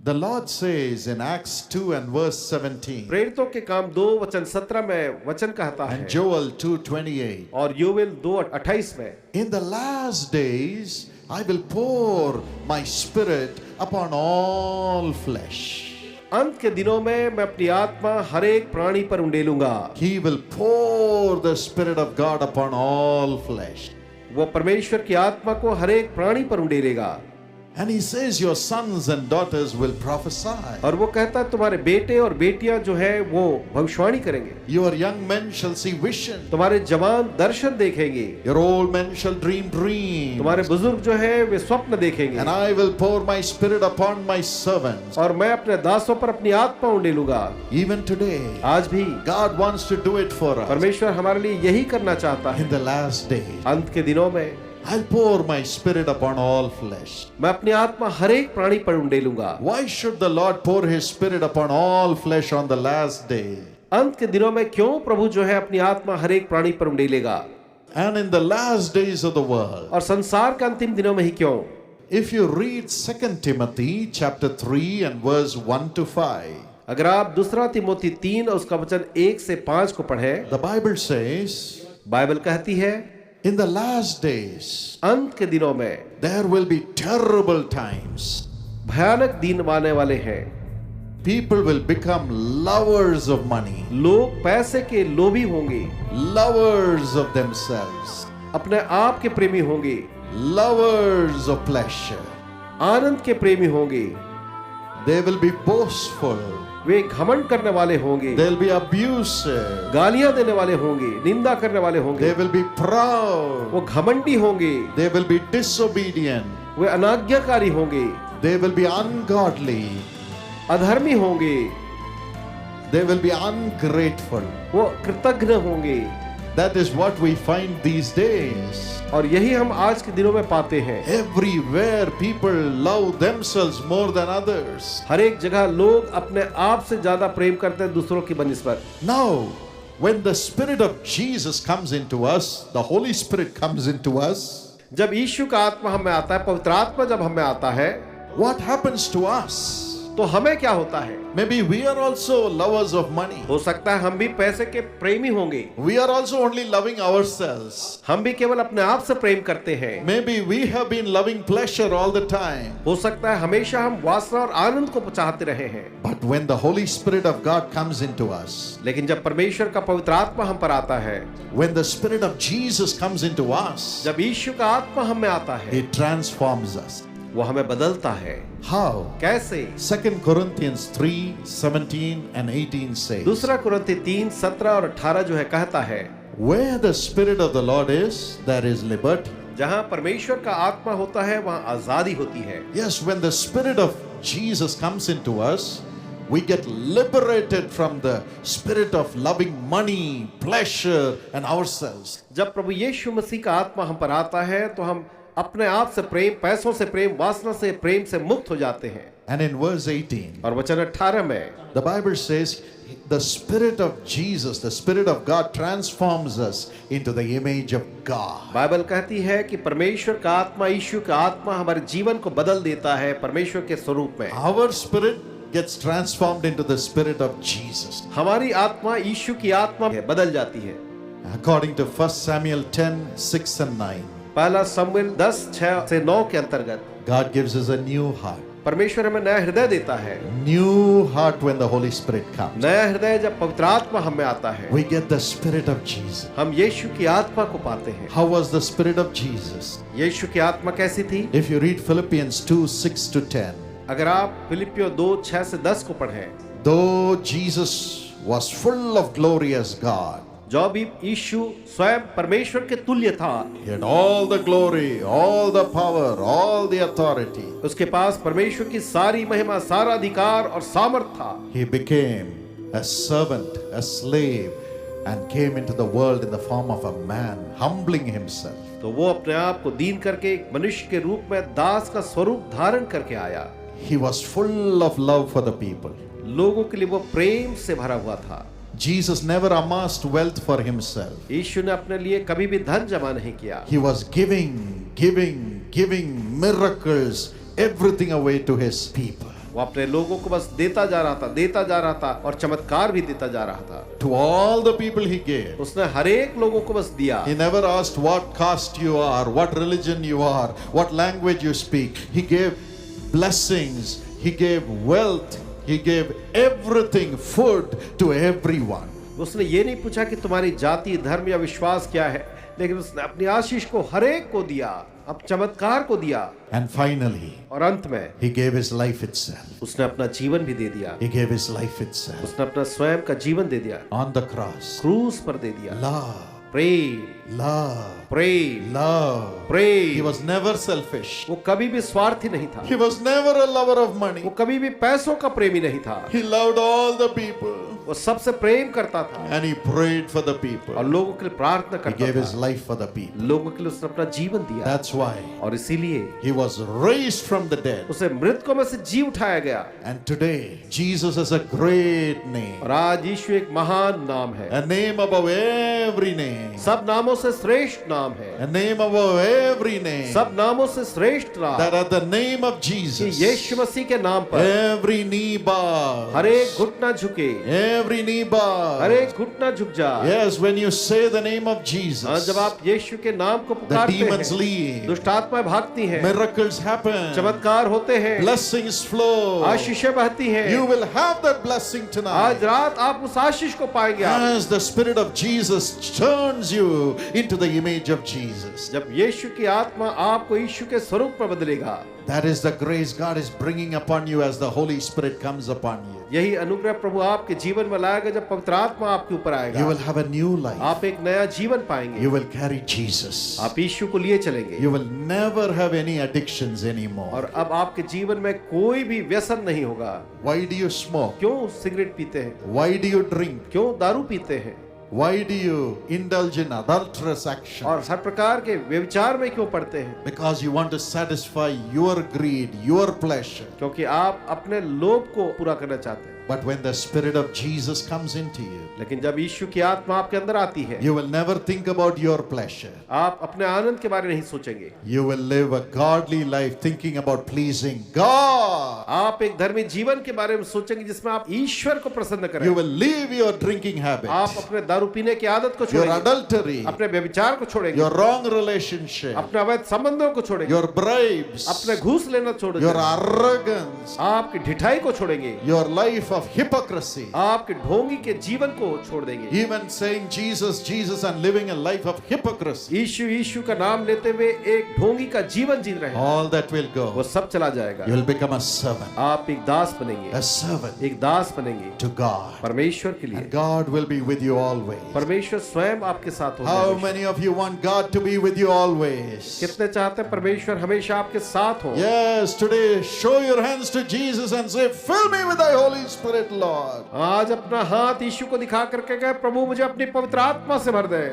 The Lord says in Acts 2 and verse 17 प्रेरितों के काम 2:17 में वचन कहता है and Joel 2:28, और योवेल 2:28 में, in the last days I will pour my spirit upon all flesh. अंत के दिनों में मैं अपनी आत्मा हर एक प्राणी पर उंडेलूंगा। He will pour the spirit of God upon all flesh. वो परमेश्वर की आत्मा को हर एक प्राणी पर उंडेलेगा। And he says your sons and daughters will prophesy. और वो कहता है तुम्हारे बेटे और बेटियां जो है वो भविष्यवाणी करेंगे। Your young men shall see vision. तुम्हारे जवान दर्शन देखेंगे। Your old men shall dream dreams. तुम्हारे बुजुर्ग जो है वे स्वप्न देखेंगे। And I will pour my spirit upon my servants. और मैं अपने दासों पर अपनी आत्मा उंडेलूंगा। Even today, आज भी God wants to do it for us. परमेश्वर हमारे लिए यही करना चाहता है। In the last days, अंत के दिनों में I'll pour my spirit upon all flesh. मैं अपनी आत्मा हर एक प्राणी पर उंडेलूंगा। Why should the Lord pour his spirit upon all flesh on the last day? अंत के दिनों में क्यों प्रभु जो है अपनी आत्मा हर एक प्राणी पर उंडेलेगा? And in the last days of the world, और संसार के अंतिम दिनों में ही क्यों? if you read 2 Timothy chapter 3 and verse 1 to 5, अगर आप दूसरा तिमोथी 3 और उसका वचन 1 से 5 को पढ़ें, the Bible says, बाइबल कहती है in the last days, अंत के दिनों में there will be terrible times. भयानक दिन आने वाले हैं। People will become lovers of money, लोग पैसे के लोभी होंगे, lovers of themselves, अपने आप के प्रेमी होंगे, lovers of pleasure. आनंद के प्रेमी होंगे, They will be boastful. वे घमंड करने वाले होंगे, They'll be abusive. गालियां देने वाले होंगे, निंदा करने वाले होंगे, They will be proud. वो घमंडी होंगे, They will be disobedient. वे अनाज्ञाकारी होंगे, They will be ungodly. अधर्मी होंगे, They will be ungrateful. वो कृतज्ञ होंगे। That is what we find these days. और यही हम आज के दिनों में पाते हैं। Everywhere people love themselves more than others. हर एक जगह लोग अपने आप से ज्यादा प्रेम करते हैं दूसरों की बनिस्बत। Now, when the Spirit of Jesus comes into us, the Holy Spirit comes into us, जब यीशु का आत्मा हमें आता है, पवित्र आत्मा जब हमें आता है, what happens to us? तो हमें क्या होता है? Maybe we are also lovers of money. हो सकता है हम भी पैसे के प्रेमी होंगे। We are also only loving ourselves. हम भी केवल अपने आप से प्रेम करते हैं। Maybe we have been loving pleasure all the time. हो सकता है हमेशा हम वासना और आनंद को चाहते रहे हैं। But when the Holy Spirit of God comes into us, लेकिन जब परमेश्वर का पवित्र आत्मा हम पर आता है, when the Spirit of Jesus comes into us, जब यीशु का आत्मा हमें आता है, He transforms us. वो हमें बदलता है। How? कैसे? 2 Corinthians 3:17 and 18 says, दूसरा कुरिन्ती 3:17 और 18 जो है कहता है, where the Spirit of the Lord is, there is liberty. जहां परमेश्वर का आत्मा होता है वहां आजादी होती है। Yes, when the Spirit of Jesus comes into us, we get liberated from the spirit of loving money, pleasure and ourselves. जब प्रभु यीशु मसीह का आत्मा हम पर आता है तो हम अपने आप से प्रेम, पैसों से प्रेम, वासना से प्रेम से मुक्त हो जाते हैं। And in verse 18, और वचन 18 में the Bible says, the Spirit of Jesus, the Spirit of God transforms us into the image of God. Bible कहती है कि परमेश्वर का आत्मा, यीशु का आत्मा हमारे जीवन को बदल देता है परमेश्वर के स्वरूप में। Our spirit gets transformed into the Spirit of Jesus. हमारी आत्मा यीशु की आत्मा में बदल जाती है। According to 1 Samuel 10:6 and 9, पहला शमूएल 10:6 से 9 के अंतर्गत God gives us a new heart. परमेश्वर हमें नया हृदय देता है। New heart when the Holy Spirit comes. नया हृदय जब पवित्र आत्मा हमें आता है, We get the Spirit of Jesus. हम यीशु की आत्मा को पाते हैं। How was the Spirit of Jesus? यीशु की आत्मा कैसी थी? If you read Philippians 2:6 to 10, अगर आप फिलिपियों 2:6 से 10 को पढ़ें, though Jesus was full of glory as God, जो भी यीशु स्वयं परमेश्वर के तुल्य था, he had all the glory, all the power, all the authority. उसके पास परमेश्वर की सारी महिमा, सारा अधिकार और सामर्थ था। He became a servant, a slave, and came into the world in the form of a man, humbling himself. तो वो अपने आप को दीन करके एक मनुष्य के रूप में दास का स्वरूप धारण करके आया। He was full of love for the people. लोगों के लिए वो प्रेम से भरा हुआ था। Jesus never amassed wealth for himself. यीशु ने अपने लिए कभी भी धन जमा नहीं किया। He was giving miracles, everything away to his people. वो अपने लोगों को बस देता जा रहा था और चमत्कार भी देता जा रहा था। To all the people he gave. उसने हर एक लोगों को बस दिया। He never asked what caste you are, what religion you are, what language you speak. He gave blessings, he gave wealth, he gave everything, food to everyone. उसने ये नहीं पूछा कि तुम्हारी जाति, धर्म या विश्वास क्या है, लेकिन उसने अपनी आशीष को हर एक को दिया, अब चमत्कार को दिया। And finally, और अंत में he gave his life itself. उसने अपना जीवन भी दे दिया। He gave his life itself उसने अपना स्वयं का जीवन दे दिया, on the cross. क्रूस पर दे दिया। Love, Prem, love, Prem, love. He Prem. was never selfish. वो कभी भी स्वार्थी नहीं था, He was never a lover of money. वो कभी भी पैसों का प्रेमी नहीं था। He loved all the people वो सबसे प्रेम करता था and he prayed for the people. और लोगों के लिए प्रार्थना He करता gave his था। life for the people. लोगों के लिए उसने अपना जीवन दिया That's why और इसीलिए he was raised from the dead. उसे मृतकों में से जी उठाया गया। And today, Jesus has a great name. और आज यीशु एक महान नाम है, A name above every name. सब नामों से श्रेष्ठ नाम है, A name above every name. सब नामों से श्रेष्ठ नाम That at the name of कि Jesus, यीशु मसीह के नाम पर every knee bows. हर एक घुटना झुके, Every knee bows. हर एक घुटना झुक जाए। Yes, when you say the name of हाँ, Jesus, जब आप यीशु के नाम को the पुकारते demons हैं, leave. दुष्ट आत्माएं भागती हैं, Miracles happen. चमत्कार होते हैं, Blessings flow. आशीषें बहती हैं। You will have that blessing tonight. आज रात आप उस आशीष को पाएंगे। As the Spirit of Jesus turns you into the image of Jesus. जब यीशु की आत्मा आपको यीशु के स्वरूप में बदलेगा, That is the grace God is bringing upon you as the Holy Spirit comes upon you. यही अनुग्रह प्रभु आपके जीवन में लाएगा। जब पवित्र आत्मा आपके ऊपर You आएगा, will have a new life. आप एक नया जीवन पाएंगे। You will carry Jesus. आप यीशु को लिए चलेंगे You will never have any addictions anymore. और अब आपके जीवन में कोई भी व्यसन नहीं होगा। Why do you smoke? क्यों सिगरेट पीते हैं? Why do you drink? क्यों दारू पीते हैं? Why do you indulge in adulterous action? और हर प्रकार के व्यभिचार में क्यों पड़ते हैं? Because you want to satisfy your greed, your pleasure. क्योंकि आप अपने लोभ को पूरा करना चाहते हैं। But when the Spirit of Jesus comes into you, लेकिन जब यीशु की आत्मा आपके अंदर आती है, you will never think about your pleasure. आप अपने आनंद के बारे में नहीं सोचेंगे। You will live a godly life thinking about pleasing God. आप एक धर्मी जीवन के बारे में सोचेंगे जिसमें आप ईश्वर को प्रसन्न करें। You will leave your drinking habit, आप अपने दारू पीने की आदत को your छोड़ेंगे, adultery, अपने व्यभिचार को छोड़ेंगे, your wrong relationship, अपने अवैध संबंधों को छोड़ेंगे, your bribes, अपने घूस लेना छोड़ेंगे, your arrogance, आपकी ढिठाई को छोड़ेंगे, your life of hypocrisy. आपके ढोंगी के जीवन को छोड़ देंगे। Even saying Jesus, Jesus and living a life of hypocrisy. यीशु यीशु का नाम लेते हुए एक ढोंगी का जीवन जी रहे हैं, All that will वो go. सब चला जाएगा। You will become a servant. आप एक दास बनेंगे, A servant एक दास बनेंगे to God. परमेश्वर के लिए। And God will be with you always. परमेश्वर स्वयं आपके साथ How होगा। many of you want God to be with you always? कितने चाहते हैं परमेश्वर हमेशा आपके साथ हो? Yes, today show your hands to Jesus and say, fill me with thy Holy Spirit, Lord. आज अपना हाथ यीशु को दिखा करके कहे, प्रभु मुझे अपनी पवित्र आत्मा से भर दे।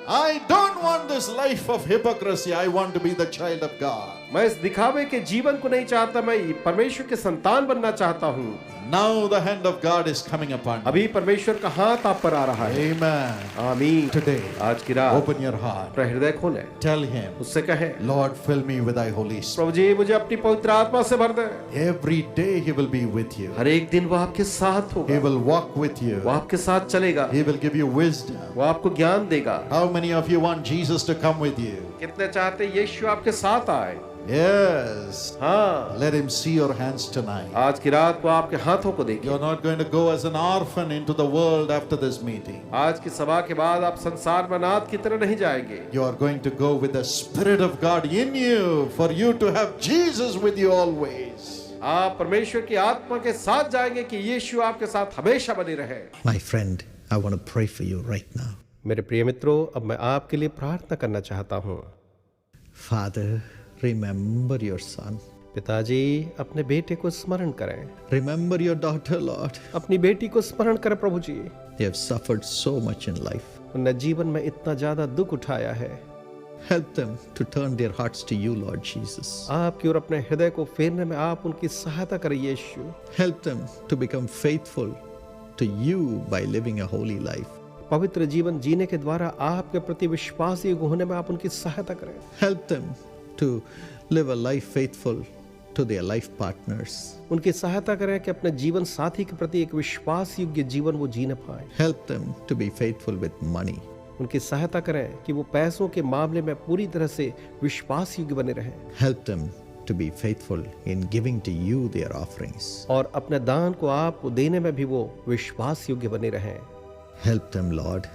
I don't want this life of hypocrisy. I want to be the child of God. मैं इस दिखावे के जीवन को नहीं चाहता, मैं परमेश्वर के संतान बनना चाहता हूँ। Now the hand of God is coming upon you. अभी परमेश्वर का हाथ आप पर आ रहा है। Amen. आमीन। Today, आज की रात open your heart. अपना हृदय खोले, Tell him, उससे कहे, Lord, fill me with thy Holy Spirit. प्रभु जी मुझे अपनी पवित्र आत्मा से भर दे। Every day he will be with you. हर एक दिन वो आपके साथ He होगा, will walk with you. वो आपके साथ चलेगा, He will give you wisdom. वो आपको ज्ञान देगा। How many of you want Jesus to come with you? कितने चाहते हैं यीशु आपके साथ आए? Yes. हाँ, Let him see your hands tonight. आज की रात को आपके हाथों को देखें। You're not going to go as an orphan into the world after this meeting. आज की सभा के बाद आप संसार में अनाथ की तरह नहीं जाएंगे। You are going to go with the Spirit of God in you for you to have Jesus with you always. आप परमेश्वर की आत्मा के साथ जाएंगे कि यीशु आपके साथ हमेशा बने रहे। My friend, I want to pray for you right now. मेरे प्रिय मित्रों, अब मैं आपके लिए प्रार्थना करना चाहता हूँ। Father, remember your son. पिताजी अपने बेटे को स्मरण करें, Remember your daughter, Lord. अपनी बेटी को स्मरण करें प्रभु जी। They have suffered so much in life. उन्होंने जीवन में इतना ज्यादा दुख उठाया है। Help them to turn their hearts to you, Lord Jesus. आपकी और अपने हृदय को फेरने में आप उनकी सहायता करें यीशु। Help them to become faithful to you by living a holy life. पवित्र जीवन जीने के द्वारा आपके प्रति विश्वासी होने में आप उनकी सहायता करें। Help them to live a life faithful to their life partners. उनकी सहायता करें कि अपने जीवन साथी के प्रति एक विश्वास योग्य जीवन वो जी न पाए। Help them to be faithful with money. उनकी सहायता करें कि वो पैसों के मामले में पूरी तरह से विश्वास योग्य बने रहें। Help them to be faithful in giving to you their offerings. और अपने दान को आपको देने में भी वो विश्वास योग्य बने रहें। Help them, Lord,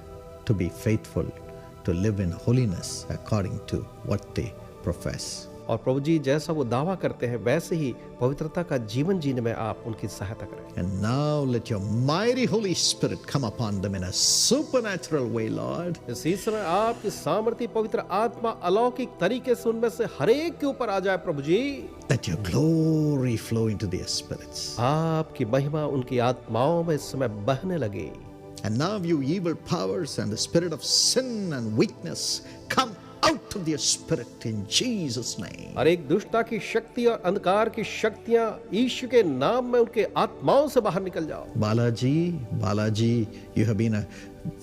to be faithful, to live in holiness according to what they profess. और प्रभु जी जैसा वो दावा करते हैं वैसे ही पवित्रता का जीवन जीने में आप उनकी सहायता करें। And now let your mighty Holy Spirit come upon them in a supernatural way, Lord. इसी समय आपकी सामर्थी पवित्र आत्मा अलौकिक तरीके से उनमें से हर एक के ऊपर आ जाए प्रभु जी। Let your glory flow into their spirits. आपकी महिमा उनकी आत्माओं में इस समय बहने लगे। And now you evil powers and the spirit of sin and weakness, come out of their spirit in Jesus' name. और एक दुष्टता की शक्ति और अंधकार की शक्तियां यीशु के नाम में उनके आत्माओं से बाहर निकल जाओ। Balaji, you have been a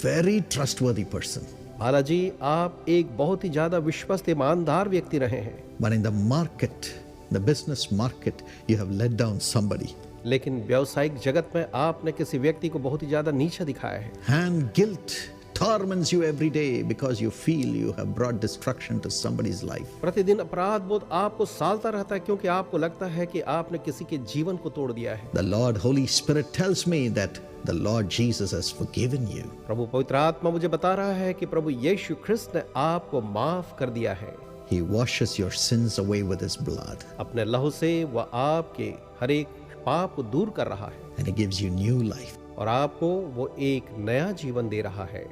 very trustworthy person. Balaji आप एक बहुत ही ज्यादा विश्वस्त ईमानदार व्यक्ति रहे हैं। But in the market, the business market, you have let down somebody. लेकिन व्यावसायिक जगत में आपने किसी व्यक्ति को बहुत ही ज्यादा नीचा दिखाया है। And guilt torments you every day because you feel you have brought destruction to somebody's life. प्रतिदिन अपराध बोध आपको सालता रहता है क्योंकि आपको लगता है कि आपने किसी के जीवन को तोड़ दिया है। The Lord Holy Spirit tells me that the Lord Jesus has forgiven you. प्रभु पवित्र आत्मा मुझे बता रहा है कि प्रभु यीशु ख्रिस्त ने आपको माफ कर दिया है। He washes your sins away with his blood. अपने लहू से वह आपके हर एक पाप को दूर कर रहा है। And he gives you new life. और आपको वो एक नया जीवन दे रहा है।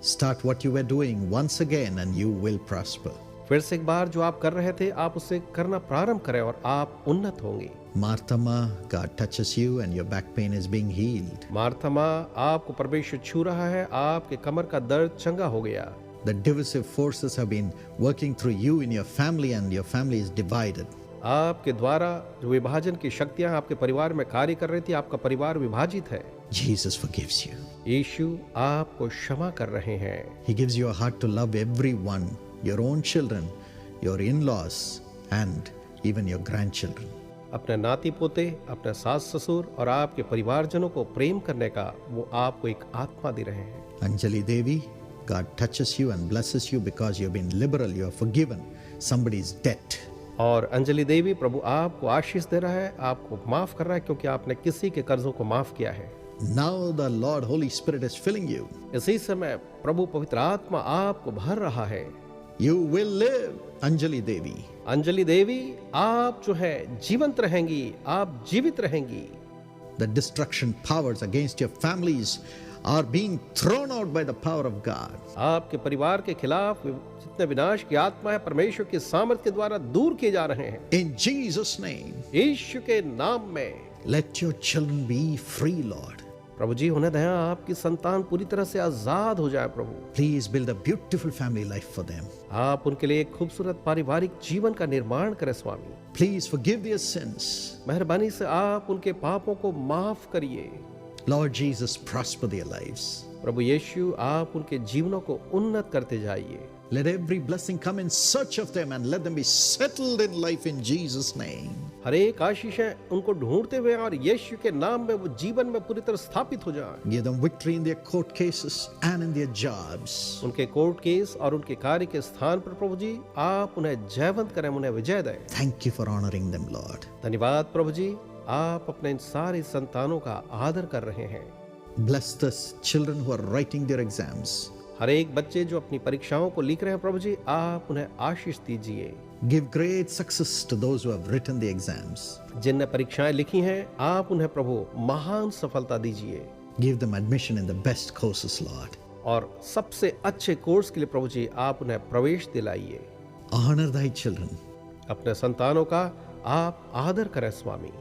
Start what you were doing once again and you will prosper. फिर से एक बार जो आप कर रहे थे आप उसे करना प्रारंभ करें और आप उन्नत होंगे। Marthama, God touches you and your back pain is being healed. मार्थमा आपको परमेश्वर छू रहा है, आपके कमर का दर्द चंगा हो गया। The divisive forces have been working through you in your family and your family is divided. आपके द्वारा जो विभाजन की शक्तियां आपके परिवार में कार्य कर रही थी, आपका परिवार विभाजित है। Jesus forgives you. यीशु आपको क्षमा कर रहे हैं। He gives you a heart to love everyone, your own children, your in-laws and even your grandchildren. अपने नाती पोते, अपने सास ससुर और आपके परिवारजनों को प्रेम करने का वो आपको एक आत्मा दे रहे हैं। Anjali Devi, God touches you and blesses you because you've been liberal, you have forgiven somebody's debt. और अंजलि देवी प्रभु आपको आशीष दे रहा है, आपको माफ कर रहा है क्योंकि आपने किसी के कर्जों को माफ किया है। Now the Lord Holy Spirit is filling you. इसी समय प्रभु पवित्र आत्मा आपको भर रहा है। You will live, Anjali Devi. Anjali देवी आप जो है जीवंत रहेंगी, आप जीवित रहेंगी। The destruction powers against your families are being thrown out by the power of God. आपके परिवार के खिलाफ जितने विनाश की आत्मा है परमेश्वर के सामर्थ के द्वारा दूर किए जा रहे हैं। In Jesus' name, यीशु के नाम में let your children be free, Lord. प्रभु जी होने दें आपकी संतान पूरी तरह से आजाद हो जाए प्रभु। Please build a beautiful family life for them. आप उनके लिए एक खूबसूरत पारिवारिक जीवन का निर्माण करें स्वामी। Please forgive their sins. मेहरबानी से आप उनके पापों को माफ करिए। Lord Jesus, prosper their lives. प्रभु यीशु आप उनके जीवनों को उन्नत करते जाइए। Let every blessing come in search of them and let them be settled in life in Jesus' name. हर एक आशीषें उनको ढूंढते हुए और यीशु के नाम में वो जीवन में पूरी तरह स्थापित हो जाएं। Give them victory in their court cases and in their jobs. उनके कोर्ट केस और उनके कार्य के स्थान पर प्रभु जी आप उन्हें जयवंत करें, उन्हें विजय दें। Thank you for honoring them, Lord. धन्यवाद प्रभु जी, आप अपने इन सारे संतानों का आदर कर रहे हैं। Bless the children who are writing their exams. हर एक बच्चे जो अपनी परीक्षाओं को लिख रहे हैं प्रभु जी आप उन्हें आशीष दीजिए। Give great success to those who have written the exams. जिनने परीक्षाएं लिखी हैं आप उन्हें प्रभु महान सफलता दीजिए। Give them admission in the best courses, Lord. और सबसे अच्छे कोर्स के लिए प्रभु जी आप उन्हें प्रवेश दिलाइए। Honor thy children. अपने संतानों का आप आदर करें स्वामी।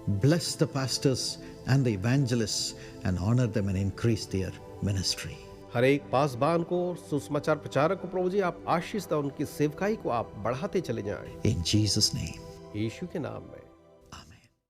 Bless the pastors and the evangelists and honor them and increase their ministry. हर एक पासबान को, सुसमाचार प्रचारक को प्रभु जी आप आशीष दें, उनकी सेवकाई को आप बढ़ाते चले जाएं। In Jesus' name. यीशु के नाम में।